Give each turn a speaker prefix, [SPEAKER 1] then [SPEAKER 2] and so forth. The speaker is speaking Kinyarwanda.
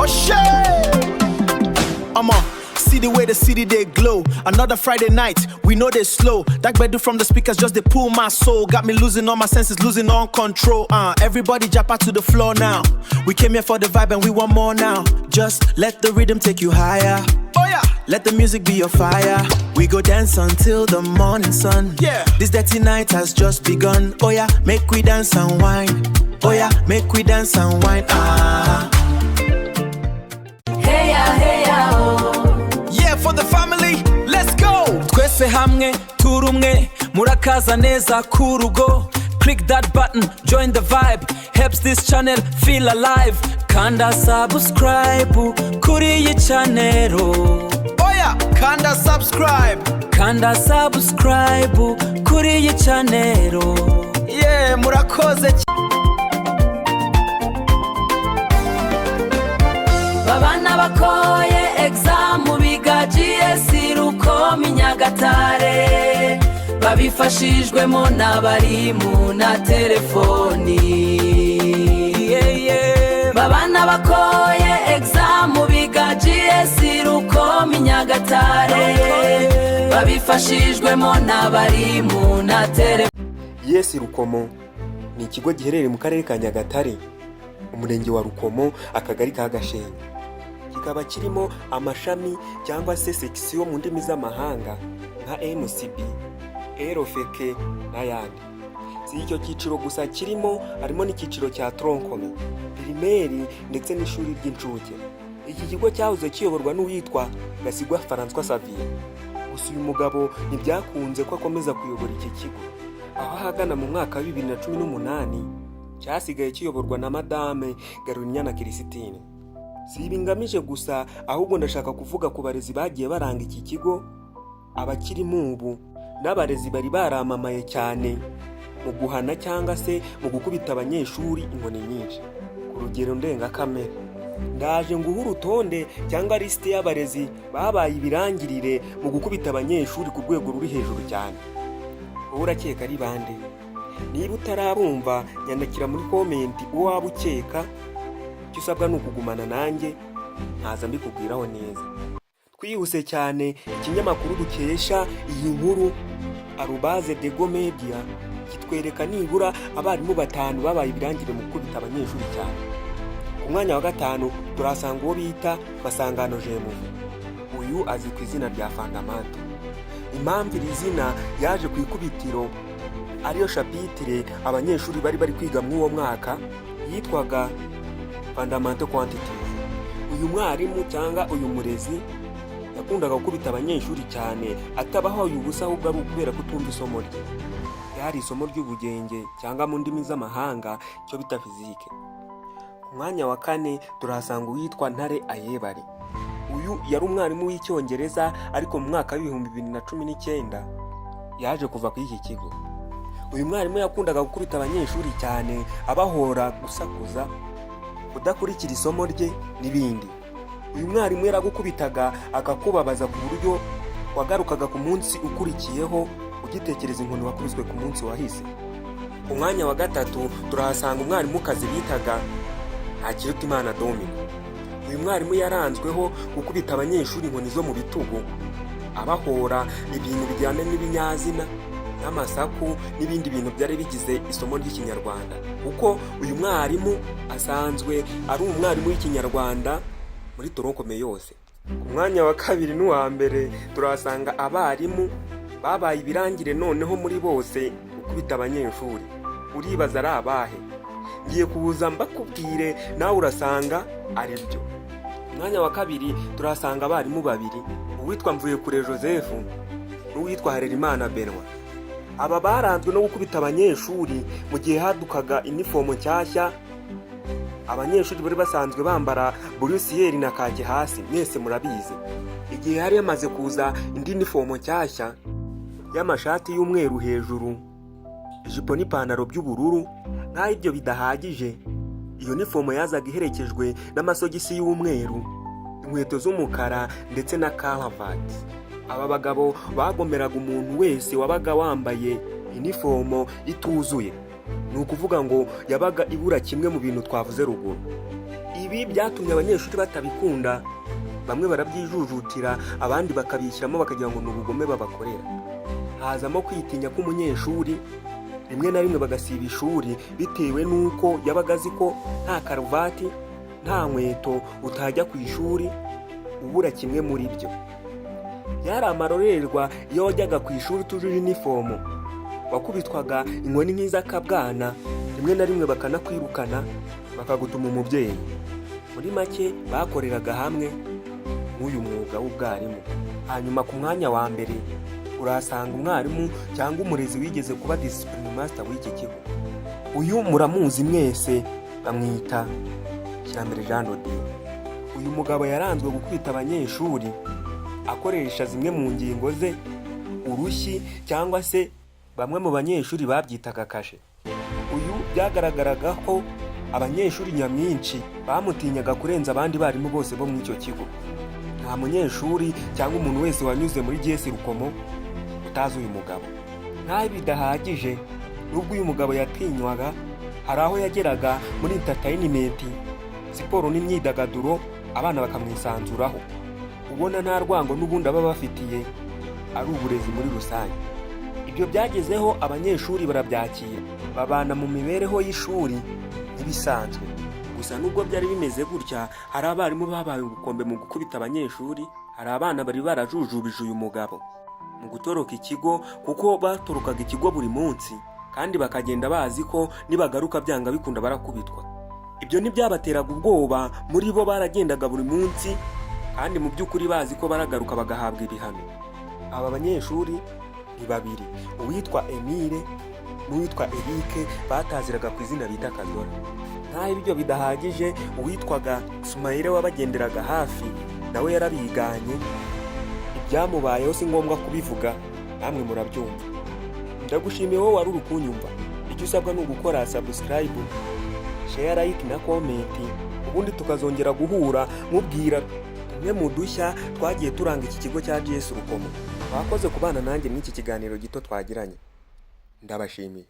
[SPEAKER 1] Oh shit! See the way the city they glow. Another Friday night, we know they slow. That bedu from the speakers just they pull my soul. Got me losing all my senses, losing all control. Everybody jump out to the floor now. We came here for the vibe and we want more now. Just let the rhythm take you higher. Oh yeah. Let the music be your fire. We go dance until the morning sun. Yeah. This dirty night has just begun. Oh yeah, make we dance and wine. Oh yeah, make we dance and wine.
[SPEAKER 2] Hey ya, hey ya, oh.
[SPEAKER 1] Yeah, for the family, let's go.
[SPEAKER 3] Twese hamwe turumwe murakaza neza kurugo. Click that button, join the vibe. Helps this channel feel alive. Kanda subscribe kuri iyi channel.
[SPEAKER 1] Oh yeah, kanda subscribe.
[SPEAKER 3] Kanda subscribe kuri iyi channel.
[SPEAKER 1] Yeah, murakoze.
[SPEAKER 2] Babana bakoye exam biga GS Rukomo Nyagatare. Babifashijwemo n'abarimu na telefoni. Babana bakoye exam biga GS Rukomo Nyagatare. Babifashijwemo n'abarimu na telefoni.
[SPEAKER 4] GS Rukomo ni ikigo giherereye mu karere ka Nyagatare, umurenge wa Rukomo, akagari ka Gashenyi. Kikaba kirimo amashami cyangwa se section mu ndimi z'amahanga nka MCB, RFK n'ayandi. Si icyo cyiciro gusa kirimo, harimo n'icyiciro cya troncome, primaire ndetse n'ishuri ry'incuke. Iki kigo cyahoze kiyoborwa n'uwitwa Gasigwa François Xavier. Gusa uyu mugabo ntibyakunze ko akomeza kuyobora iki kigo. Aho ahagana mu mwaka wa 2018 cyasigaye kiyoborwa na Madame Garuniana Christine. Si ibingamije gusa, ahubwo ndashaka kuvuga ku barezi bagiye baranga iki kigo, abakirimo ubu n'abarezi bari baramamaye cyane mu guhana cyangwa se mu gukubita abanyeshuri inkoni nyinshi ku rugero ndengakamere. Ndaje nguha urutonde cyangwa liste y'abarezi babaye ibirangirire mu gukubita abanyeshuri ku rwego ruri hejuru cyane. Wowe urakeka ari bande? Niba utarabumva, nyandikira muri comment uwo waba ukeka. Icyo usabwa ni ukugumana nanjye nkaza mbikubwiraho neza. Twihuse cyane, ikinyamakuru dukesha iyi nkuru @degomedia kitwereka nibura abarimu 5 babaye ibirangire mu gukubita abanyeshuri cyane. Ku mwanya wa 5 turasanga uwo bita Masangano Jemuve. Uyu azi ku izina rya Fandamento. Impamvu iri zina yaje ku ikubitiro ariyo chapitre abanyeshuri bari kwiga mu uwo mwaka yitwaga Fundamental Quantitative. Uyu mwarimu cyangwa uyu murezi yakundaga gukubita abanyeshuri cyane, atabaho ubusa ahubwo ari ukubera kutumva isomo rye. Yari isomo ry'ubugenge cyangwa mu ndimi z'amahanga cyo bita physique. Ku mwanya wa 4 turahasanga uwitwa Ntare Ayebare. Uyu yari umwarimu w'icyongereza, ariko mu mwaka wa 2019 yaje kuva ku iki kigo. Uyu mwarimu yakundaga gukubita abanyeshuri cyane, abahora gusakuza, kudakurikira isomo rye n'ibindi. Uyu mwarimu yaragukubitaga akakubabaza ku buryo wagarukaga ku munsi ukurikiyeho ugitekereza inkoni wakubiswe ku munsi wahise. Ku mwanya wa 3 turahasanga umwarimu kazi bitaga Ntakirutimana Dominique. Uyu mwarimu yaranzweho gukubita abanyeshuri inkoni zo mu bitugu, abahora ibintu bijyana n'ibinyazina n'amasaku n'ibindi bintu byari bigize isomo ry'Ikinyarwanda, kuko uyu mwarimu asanzwe ari umwarimu w'Ikinyarwanda muri troncome yose. Ku mwanya wa 2 n'uwa mbere turasanga abarimu babaye ibirangire noneho muri bose gukubita abanyeshuri. Uribaza ari abahe? Ngiye kubuza mbakubwire nawe urasanga ari byo. Mwanya wa 2 turasanga abarimu 2, uwitwa Mvuyekure Joseph n'uwitwa Harerimana Benoit. Aba baranzwe no gukubita abanyeshuri mu gihe hadukaga uniform nshyashya. Abanyeshuri bari basanzwe bambara bulusiyeri na kake hasi, mwese murabizi. Igihe hari yamaze kuza indi uniform nshyashya y'amashati y'umweru hejuru, ijipo n'ipantaro by'ubururu, nta ibyo bidahagije. Iyo uniform yazaga iherekejwe n'amasogisi y'umweru, inkweto z'umukara ndetse na karavati. Aba bagabo bagomeraga umuntu wese wabaga wambaye uniform ituzuye. Ni ukuvuga ngo yabaga ibura kimwe mu bintu twavuze ruguru. Ibi byatumye abanyeshuri batabikunda, bamwe barabyijujutira, abandi bakabishyiramo bakagira ngo ni ubugome babakorera. Hazamo kwitinya k'umunyeshuri, rimwe na rimwe bagasiba ishuri bitewe n'uko yabaga azi ko nta karuvati, nta nkweto utajya ku ishuri ubura kimwe muri byo. Byari amarorerwa iyo wajyaga ku ishuri utujuje inifomo, wakubitwaga inkoni nk'iz'akabwana, rimwe na rimwe bakanakwirukana bakagutuma umubyeyi. Muri make bakoreraga hamwe nk'uyu mwuga w'ubwarimu. Hanyuma ku mwanya wa mbere urahasanga umwarimu cyangwa umurezi wigeze kuba discipline master w'iki kigo. Uyu muramuzi mwese, bamwita Kirambere Jean de Dieu. Uyu mugabo yaranzwe gukubita abanyeshuri akoresha zimwe mu ngingo ze, urushyi cyangwa se bamwe mu banyeshuri babyitaga kashe. Uyu byagaragaraga ko abanyeshuri nyamwinshi bamutinyaga kurenza abandi barimu bose bo muri icyo kigo. Nta munyeshuri cyangwa umuntu wese wanyuze muri GS Rukomo utazi uyu mugabo. Nta bidahagije, nubwo uyu mugabo yatinywaga, hari aho yageraga muri entertainment, siporo n'imyidagaduro, abana bakamwisanzuraho, ubona nta rwango n'ubundi aba bafitiye, ari uburezi muri rusange. Ibyo byagezeho abanyeshuri barabyakira, babana mu mibereho y'ishuri nk'ibisanzwe. Gusa nubwo byari bimeze gutya, hari abarimu babaye ubukombe mu gukubita abanyeshuri, hari abana bari barajujubije uyu mugabo mu gutoroka ikigo, kuko batorokaga ikigo buri munsi kandi bakagenda bazi ko nibagaruka byanga bikunda barakubitwa. Ibyo ntibyabateraga ubwoba, muri bo baragendaga buri munsi kandi mu by'ukuri bazi ko baragaruka bagahabwa ibihano. Aba banyeshuri ni babiri, uwitwa Emile n'uwitwa Eric, bataziraga ku izina bita Kazora. Nta ibyo bidahagije, uwitwaga Sumaire wabagenderaga hafi nawe yarabiganye. Ibyamubayeho si ngombwa kubivuga, namwe murabyumva. Ndagushimiye wowe wari uri kunyumva. Icyo usabwa ni ugukora subscribe, share, like na comment, ubundi tukazongera guhura mubwira tumwe mu dushya twagiye turanga iki kigo cya GS Rukomo. Wakoze kubana nanjye muri iki kiganiro gito twagiranye. Ndabashimiye.